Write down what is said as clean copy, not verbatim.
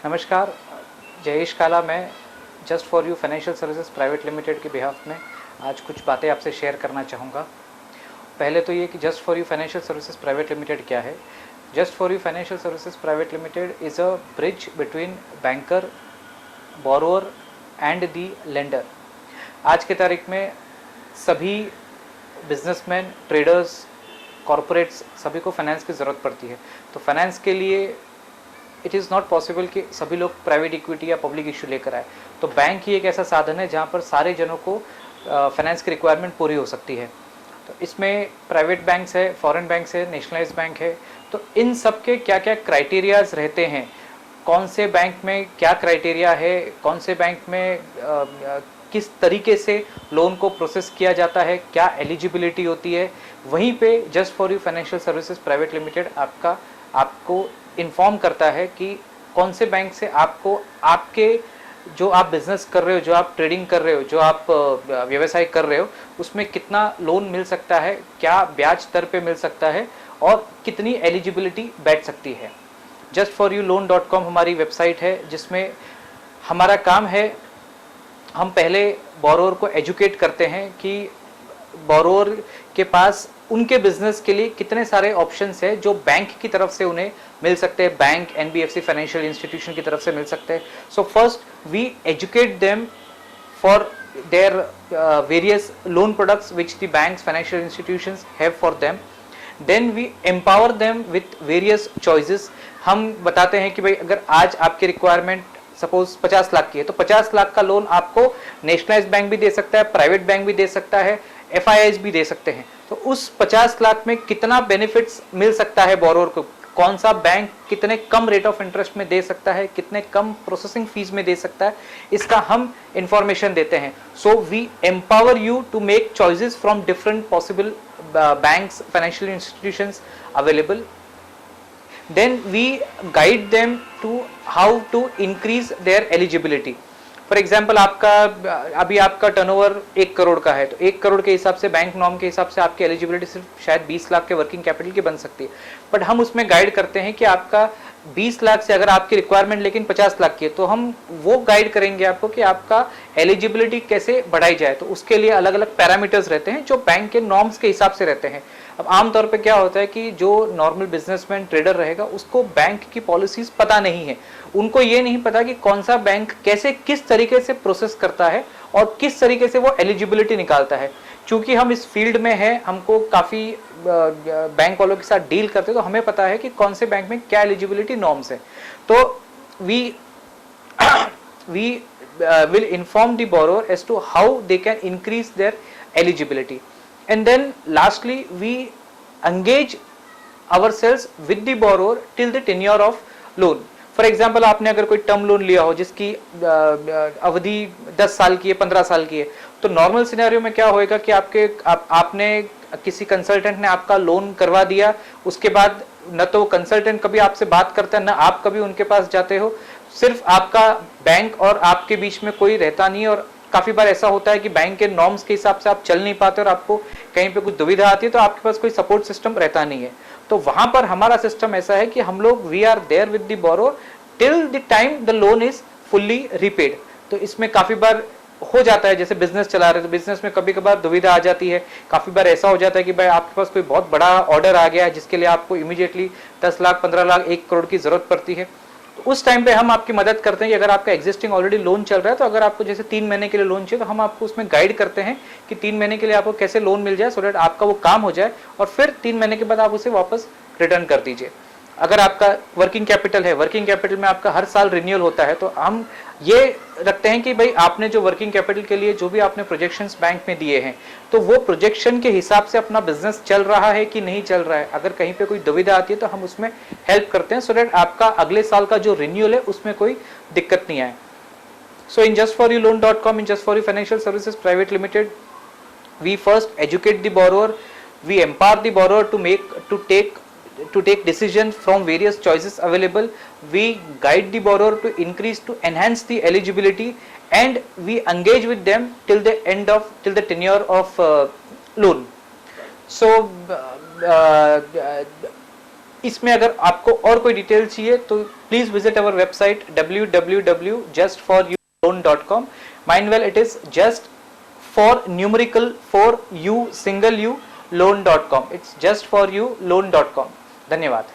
नमस्कार, जयेश काला मैं just for you financial services private limited के बिहाफ में आज कुछ बातें आपसे शेयर करना चाहूँगा। पहले तो ये कि just for you financial services private limited क्या है। Just for you financial services private limited is a bridge between banker, borrower and the lender. आज की तारीख में सभी बिजनेसमैन, ट्रेडर्स, कॉरपोरेट्स सभी को फाइनेंस की ज़रूरत पड़ती है। तो फाइनेंस के लिए इट इज़ नॉट पॉसिबल कि सभी लोग प्राइवेट इक्विटी या पब्लिक इशू लेकर आए। तो बैंक ही एक ऐसा साधन है जहाँ पर सारे जनों को फाइनेंस की रिक्वायरमेंट पूरी हो सकती है। तो इसमें प्राइवेट बैंक्स है, फॉरेन बैंक्स है, नेशनलाइज बैंक है। तो इन सब के क्या क्या क्राइटेरियाज रहते हैं, कौन से बैंक में क्या क्राइटेरिया है, कौन से बैंक में किस तरीके से लोन को प्रोसेस किया जाता है, क्या एलिजिबिलिटी होती है, वहीं पे just for you financial services private limited आपको इन्फॉर्म करता है कि कौन से बैंक से आपको आपके जो आप बिजनेस कर रहे हो, जो आप ट्रेडिंग कर रहे हो, जो आप व्यवसाय कर रहे हो, उसमें कितना लोन मिल सकता है, क्या ब्याज दर पे मिल सकता है और कितनी एलिजिबिलिटी बैठ सकती है। justforyouloan.com हमारी वेबसाइट है जिसमें हमारा काम है, हम पहले बोरोअर को एजुकेट करते हैं कि बोरोअर के पास उनके बिजनेस के लिए कितने सारे ऑप्शंस है जो बैंक की तरफ से उन्हें मिल सकते हैं, बैंक, एनबीएफसी फाइनेंशियल इंस्टीट्यूशन की तरफ से मिल सकते हैं। So first we educate them for their various loan products which the banks, financial institutions have for them. Then we empower them with various choices. हम बताते हैं कि भाई अगर आज आपकी रिक्वायरमेंट सपोज 50 लाख की है तो 50 लाख का लोन आपको नेशनलाइज बैंक भी दे सकता है, प्राइवेट बैंक भी दे सकता है, एफआईआईज भी दे सकते हैं। तो उस 50 लाख में कितना बेनिफिट्स मिल सकता है बोरोअर को, कौन सा बैंक कितने कम रेट ऑफ इंटरेस्ट में दे सकता है, कितने कम प्रोसेसिंग फीस में दे सकता है, इसका हम इंफॉर्मेशन देते हैं। So we empower you to make choices from different possible banks, financial institutions available. Then we guide them to how to increase their eligibility. For example अभी आपका टर्नओवर 1 करोड़ का है तो 1 करोड़ के हिसाब से बैंक नॉर्म के हिसाब से आपकी एलिजिबिलिटी सिर्फ शायद 20 लाख के वर्किंग कैपिटल की बन सकती है। बट हम उसमें गाइड करते हैं कि आपका 20 लाख से अगर आपकी रिक्वायरमेंट लेकिन 50 लाख की है तो हम वो गाइड करेंगे आपको कि आपका एलिजिबिलिटी कैसे बढ़ाई जाए। तो उसके लिए अलग अलग पैरामीटर्स रहते हैं जो बैंक के नॉर्म्स के हिसाब से रहते हैं। अब आमतौर पे क्या होता है कि जो नॉर्मल बिजनेसमैन, ट्रेडर रहेगा उसको बैंक की पॉलिसीज पता नहीं है, उनको ये नहीं पता कि कौन सा बैंक कैसे किस तरीके से प्रोसेस करता है और किस तरीके से वो एलिजिबिलिटी निकालता है। चूंकि हम इस फील्ड में हैं, हमको काफ़ी बैंक वालों के साथ डील करते हैं, तो हमें पता है कि कौन से बैंक में क्या एलिजिबिलिटी नॉर्म्स है। तो we will inform the borrower as to how they can increase their eligibility. And then lastly we engage ourselves with the borrower till the tenure of loan. For example आपने अगर कोई term loan लिया हो जिसकी अवधि 10 साल की है, 15 साल की है, तो नॉर्मल सिनेरियो में क्या होएगा कि आपने किसी कंसल्टेंट ने आपका लोन करवा दिया, उसके बाद न तो कंसल्टेंट कभी आपसे बात करता है, न आप कभी उनके पास जाते हो, सिर्फ आपका बैंक और आपके बीच में कोई रहता नहीं है। और काफी बार ऐसा होता है कि बैंक के नॉर्म्स के हिसाब से आप चल नहीं पाते और आपको कहीं पे कुछ दुविधा आती है तो आपके पास कोई सपोर्ट सिस्टम रहता नहीं है। तो वहां पर हमारा सिस्टम ऐसा है कि हम लोग we are there with the borrower till the time the loan is fully repaid. तो इसमें काफी बार हो जाता है, जैसे बिजनेस चला रहे तो बिजनेस में कभी कभार दुविधा आ जाती है। काफी बार ऐसा हो जाता है कि भाई आपके पास कोई बहुत बड़ा ऑर्डर आ गया है जिसके लिए आपको इमीडिएटली 10 लाख, 15 लाख, 1 करोड़ की जरूरत पड़ती है। तो उस टाइम पे हम आपकी मदद करते हैं कि अगर आपका एग्जिस्टिंग ऑलरेडी लोन चल रहा है तो अगर आपको जैसे 3 महीने के लिए लोन चाहिए तो हम आपको उसमें गाइड करते हैं कि 3 महीने के लिए आपको कैसे लोन मिल जाए, सो दैट आपका वो काम हो जाए और फिर 3 महीने के बाद आप उसे वापस रिटर्न कर दीजिए। अगर आपका वर्किंग कैपिटल है, वर्किंग कैपिटल में आपका हर साल रिन्यूअल होता है, तो हम ये रखते हैं कि भाई आपने जो वर्किंग कैपिटल के लिए जो भी आपने प्रोजेक्शंस बैंक में दिए हैं तो वो प्रोजेक्शन के हिसाब से अपना बिजनेस चल रहा है कि नहीं चल रहा है। अगर कहीं पे कोई दुविधा आती है तो हम उसमें हेल्प करते हैं, सो दैट आपका अगले साल का जो रिन्यूअल है उसमें कोई दिक्कत नहीं आए। सो इन justforyouloan.com, in just for you financial services private limited, we first educate the borrower, we empower the borrower to take decisions from various choices available, we guide the borrower to enhance the eligibility, and we engage with them till the tenure of loan. So इसमें अगर आपको और कोई detail चाहिए तो please visit our website www.justforyouloan.com. Mindwell, it is just for numerical for you single u loan.com. It's just for you loan.com. धन्यवाद.